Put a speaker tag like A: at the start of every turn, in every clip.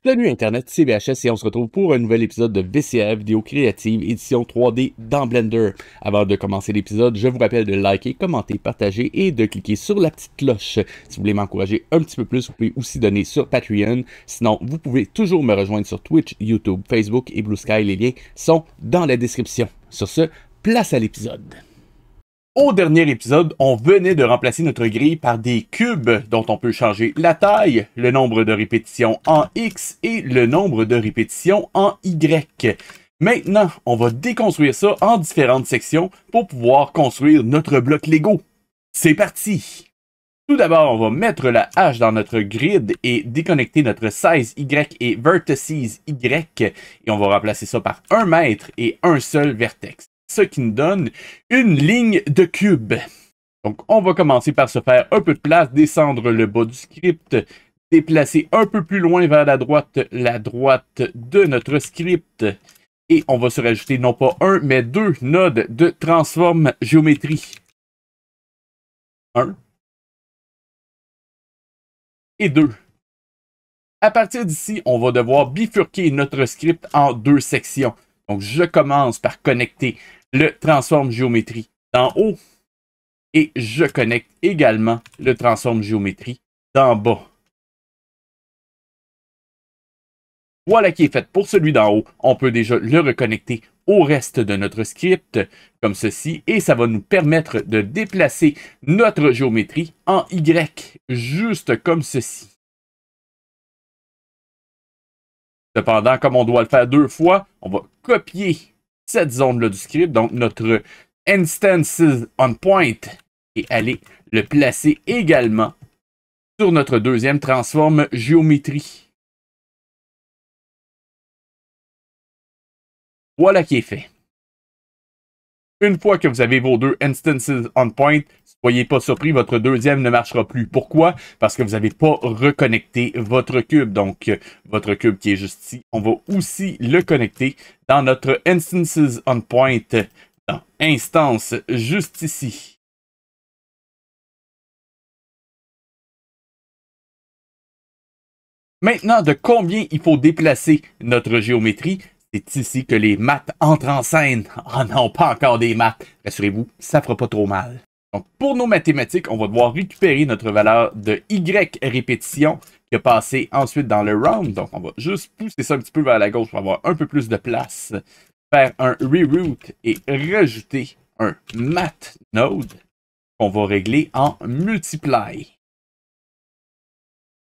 A: Salut Internet, c'est VHS et on se retrouve pour un nouvel épisode de VCA Vidéo Créative édition 3D dans Blender. Avant de commencer l'épisode, je vous rappelle de liker, commenter, partager et de cliquer sur la petite cloche. Si vous voulez m'encourager un petit peu plus, vous pouvez aussi donner sur Patreon. Sinon, vous pouvez toujours me rejoindre sur Twitch, YouTube, Facebook et Blue Sky. Les liens sont dans la description. Sur ce, place à l'épisode. Au dernier épisode, on venait de remplacer notre grille par des cubes dont on peut changer la taille, le nombre de répétitions en X et le nombre de répétitions en Y. Maintenant, on va déconstruire ça en différentes sections pour pouvoir construire notre bloc Lego. C'est parti! Tout d'abord, on va mettre la hache dans notre grid et déconnecter notre size Y et vertices Y et on va remplacer ça par 1 mètre et un seul vertex. Ce qui nous donne une ligne de cube. Donc, on va commencer par se faire un peu de place, descendre le bas du script, déplacer un peu plus loin vers la droite de notre script. Et on va se rajouter non pas un, mais 2 nodes de transform géométrie. 1 et 2. À partir d'ici, on va devoir bifurquer notre script en 2 sections. Donc, je commence par connecter le transform géométrie d'en haut et je connecte également le transform géométrie d'en bas. Voilà qui est fait pour celui d'en haut. On peut déjà le reconnecter au reste de notre script comme ceci et ça va nous permettre de déplacer notre géométrie en Y, juste comme ceci. Cependant, comme on doit le faire 2 fois, on va copier cette zone-là du script, donc notre Instances on Point, et aller le placer également sur notre deuxième transform géométrie. Voilà qui est fait. Une fois que vous avez vos 2 Instances on Point, soyez pas surpris, votre deuxième ne marchera plus. Pourquoi? Parce que vous n'avez pas reconnecté votre cube. Donc, votre cube qui est juste ici, on va aussi le connecter dans notre Instances on Point, dans Instance, juste ici. Maintenant, de combien il faut déplacer notre géométrie? C'est ici que les maths entrent en scène. Oh non, pas encore des maths. Rassurez-vous, ça fera pas trop mal. Donc, pour nos mathématiques, on va devoir récupérer notre valeur de Y répétition qui a passé ensuite dans le round. Donc, on va juste pousser ça un petit peu vers la gauche pour avoir un peu plus de place. Faire un reroute et rajouter un math node qu'on va régler en multiply.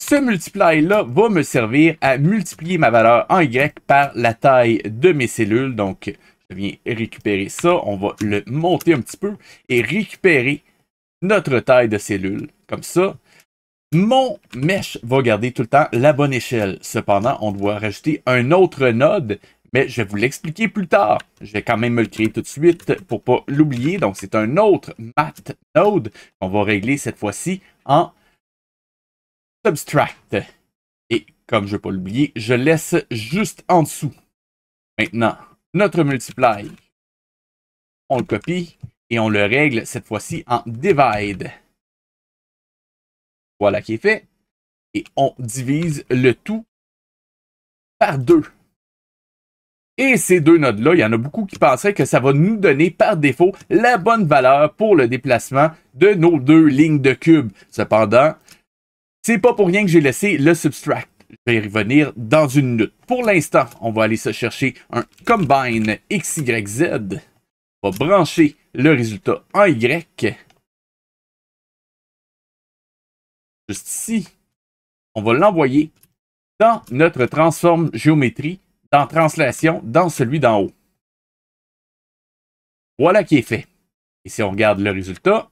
A: Ce multiply-là va me servir à multiplier ma valeur en Y par la taille de mes cellules. Donc, je viens récupérer ça. On va le monter un petit peu et récupérer notre taille de cellule. Comme ça, mon mesh va garder tout le temps la bonne échelle. Cependant, on doit rajouter un autre node, mais je vais vous l'expliquer plus tard. Je vais quand même me le créer tout de suite pour ne pas l'oublier. Donc, c'est un autre math node qu'on va régler cette fois-ci en Subtract. Et comme je ne veux pas l'oublier, je laisse juste en dessous. Maintenant, notre multiply, on le copie et on le règle cette fois-ci en divide. Voilà qui est fait. Et on divise le tout par 2. Et ces 2 nodes-là, il y en a beaucoup qui penseraient que ça va nous donner par défaut la bonne valeur pour le déplacement de nos 2 lignes de cube. Cependant, c'est pas pour rien que j'ai laissé le subtract. Je vais y revenir dans une minute. Pour l'instant, on va aller se chercher un combine XYZ. On va brancher le résultat en Y. Juste ici. On va l'envoyer dans notre transform géométrie, dans translation, dans celui d'en haut. Voilà qui est fait. Et si on regarde le résultat,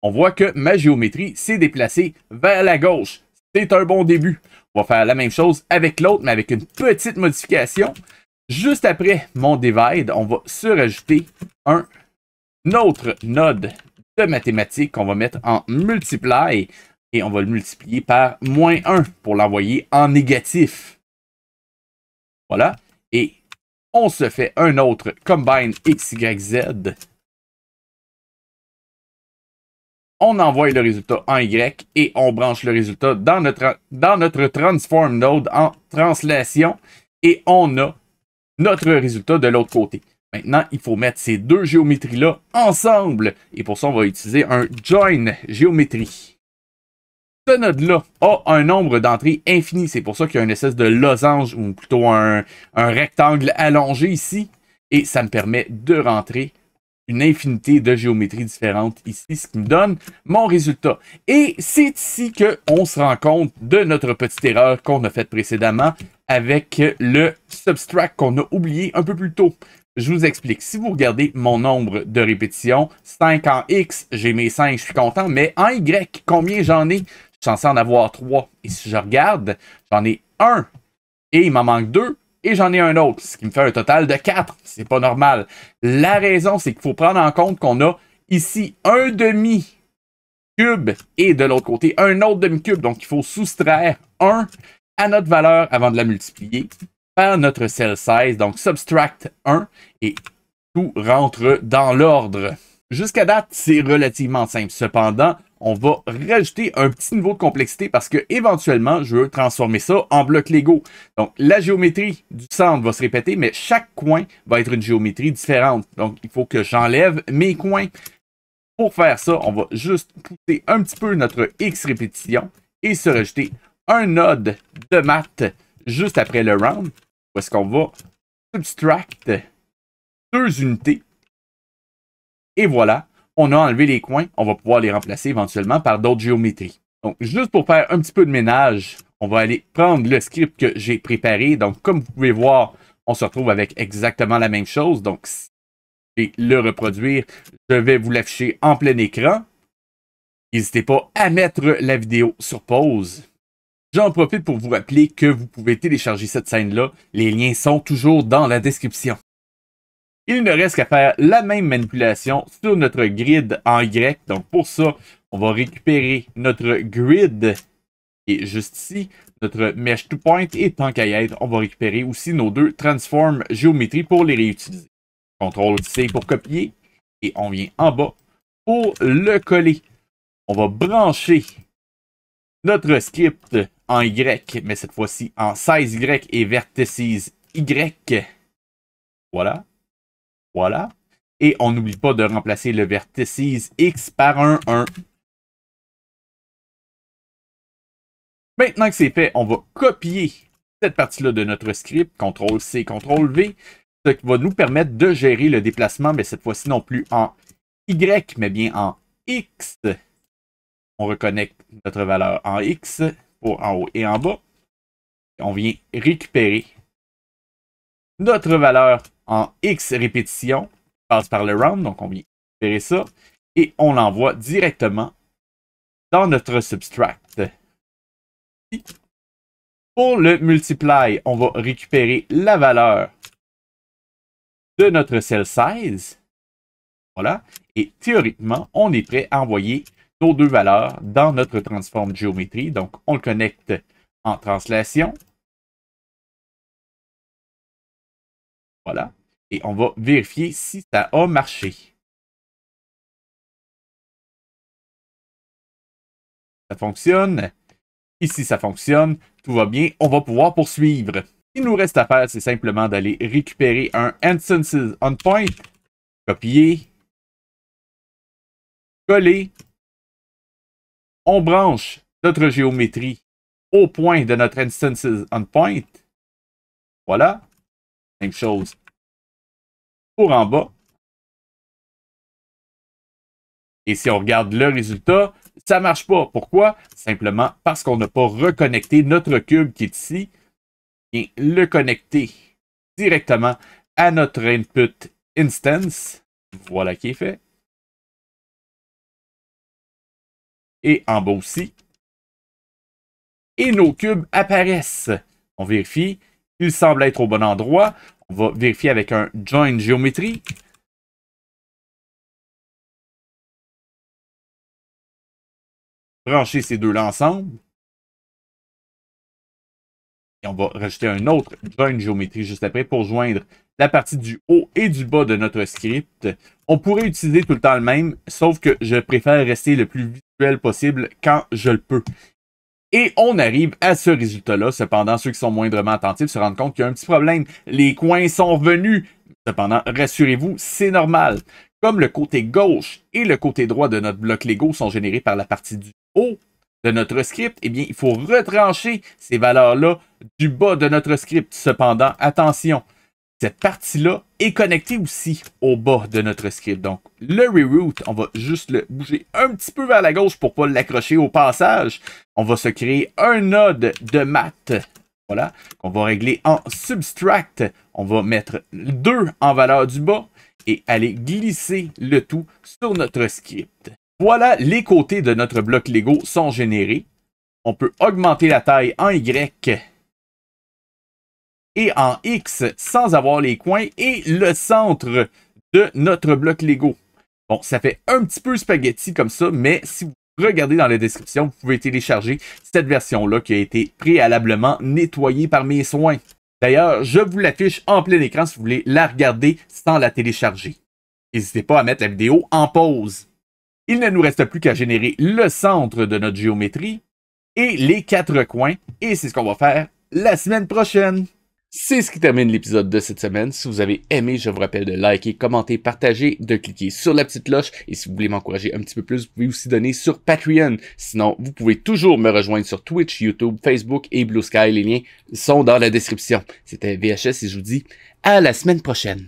A: on voit que ma géométrie s'est déplacée vers la gauche. C'est un bon début. On va faire la même chose avec l'autre, mais avec une petite modification. Juste après mon divide, on va se rajouter un autre node de mathématiques qu'on va mettre en multiply. Et on va le multiplier par -1 pour l'envoyer en négatif. Voilà. Et on se fait un autre combine XYZ. On envoie le résultat en Y et on branche le résultat dans notre Transform Node en translation et on a notre résultat de l'autre côté. Maintenant, il faut mettre ces deux géométries-là ensemble et pour ça, on va utiliser un Join Géométrie. Ce node-là a un nombre d'entrées infini. C'est pour ça qu'il y a une espèce de losange ou plutôt un rectangle allongé ici et ça me permet de rentrer une infinité de géométries différentes ici, ce qui me donne mon résultat. Et c'est ici qu'on se rend compte de notre petite erreur qu'on a faite précédemment avec le subtract qu'on a oublié un peu plus tôt. Je vous explique. Si vous regardez mon nombre de répétitions, 5 en X, j'ai mes 5, je suis content, mais en Y, combien j'en ai? Je suis censé en avoir 3. Et si je regarde, j'en ai 1 et il m'en manque 2. Et j'en ai un autre, ce qui me fait un total de 4. C'est pas normal. La raison, c'est qu'il faut prendre en compte qu'on a ici un demi-cube et de l'autre côté un autre demi-cube. Donc, il faut soustraire 1 à notre valeur avant de la multiplier par notre cell size. Donc, subtract 1 et tout rentre dans l'ordre. Jusqu'à date, c'est relativement simple. Cependant, on va rajouter un petit niveau de complexité parce que éventuellement, je veux transformer ça en bloc Lego. Donc, la géométrie du centre va se répéter, mais chaque coin va être une géométrie différente. Donc, il faut que j'enlève mes coins. Pour faire ça, on va juste pousser un petit peu notre X répétition et se rajouter un node de maths juste après le round. Où est-ce qu'on va subtract 2 unités. Et voilà, on a enlevé les coins. On va pouvoir les remplacer éventuellement par d'autres géométries. Donc, juste pour faire un petit peu de ménage, on va aller prendre le script que j'ai préparé. Donc, comme vous pouvez voir, on se retrouve avec exactement la même chose. Donc, si je vais le reproduire, je vais vous l'afficher en plein écran. N'hésitez pas à mettre la vidéo sur pause. J'en profite pour vous rappeler que vous pouvez télécharger cette scène-là. Les liens sont toujours dans la description. Il ne reste qu'à faire la même manipulation sur notre grid en Y. Donc pour ça, on va récupérer notre grid qui est juste ici, notre mesh to point et tant qu'à y être, on va récupérer aussi nos deux transform géométries pour les réutiliser. CTRL-C pour copier et on vient en bas pour le coller. On va brancher notre script en Y, mais cette fois-ci en size Y et vertices Y. Voilà. Voilà. Et on n'oublie pas de remplacer le vertices X par un 1. Maintenant que c'est fait, on va copier cette partie-là de notre script, CTRL-C, CTRL-V, ce qui va nous permettre de gérer le déplacement, mais cette fois-ci non plus en Y, mais bien en X. On reconnecte notre valeur en X pour en haut et en bas. On vient récupérer notre valeur en X répétition, passe par le round, donc on vient récupérer ça, et on l'envoie directement dans notre subtract. Pour le multiply, on va récupérer la valeur de notre cell size. Voilà. Et théoriquement, on est prêt à envoyer nos deux valeurs dans notre transform géométrie. Donc, on le connecte en translation. Voilà. Et on va vérifier si ça a marché. Ça fonctionne. Ici, ça fonctionne. Tout va bien. On va pouvoir poursuivre. Ce qu'il nous reste à faire, c'est simplement d'aller récupérer un instances on point, copier, coller. On branche notre géométrie au point de notre instances on point. Voilà. Même chose pour en bas. Et si on regarde le résultat, ça ne marche pas. Pourquoi? Simplement parce qu'on n'a pas reconnecté notre cube qui est ici et le connecter directement à notre input instance. Voilà qui est fait. Et en bas aussi. Et nos cubes apparaissent. On vérifie. Il semble être au bon endroit. On va vérifier avec un Join Géométrie. Brancher ces deux-là ensemble. Et on va rajouter un autre join géométrie juste après pour joindre la partie du haut et du bas de notre script. On pourrait utiliser tout le temps le même, sauf que je préfère rester le plus visuel possible quand je le peux. Et on arrive à ce résultat-là. Cependant, ceux qui sont moindrement attentifs se rendent compte qu'il y a un petit problème. Les coins sont revenus. Cependant, rassurez-vous, c'est normal. Comme le côté gauche et le côté droit de notre bloc Lego sont générés par la partie du haut de notre script, eh bien, il faut retrancher ces valeurs-là du bas de notre script. Cependant, attention, cette partie-là est connectée aussi au bas de notre script. Donc, le reroute, on va juste le bouger un petit peu vers la gauche pour ne pas l'accrocher au passage. On va se créer un node de math. Voilà, qu'on va régler en subtract. On va mettre 2 en valeur du bas et aller glisser le tout sur notre script. Voilà, les côtés de notre bloc Lego sont générés. On peut augmenter la taille en Y et en X sans avoir les coins et le centre de notre bloc Lego. Bon, ça fait un petit peu spaghetti comme ça, mais si vous regardez dans la description, vous pouvez télécharger cette version-là qui a été préalablement nettoyée par mes soins. D'ailleurs, je vous l'affiche en plein écran si vous voulez la regarder sans la télécharger. N'hésitez pas à mettre la vidéo en pause. Il ne nous reste plus qu'à générer le centre de notre géométrie et les 4 coins, et c'est ce qu'on va faire la semaine prochaine. C'est ce qui termine l'épisode de cette semaine. Si vous avez aimé, je vous rappelle de liker, commenter, partager, de cliquer sur la petite cloche. Et si vous voulez m'encourager un petit peu plus, vous pouvez aussi donner sur Patreon. Sinon, vous pouvez toujours me rejoindre sur Twitch, YouTube, Facebook et Blue Sky. Les liens sont dans la description. C'était VHS et je vous dis à la semaine prochaine.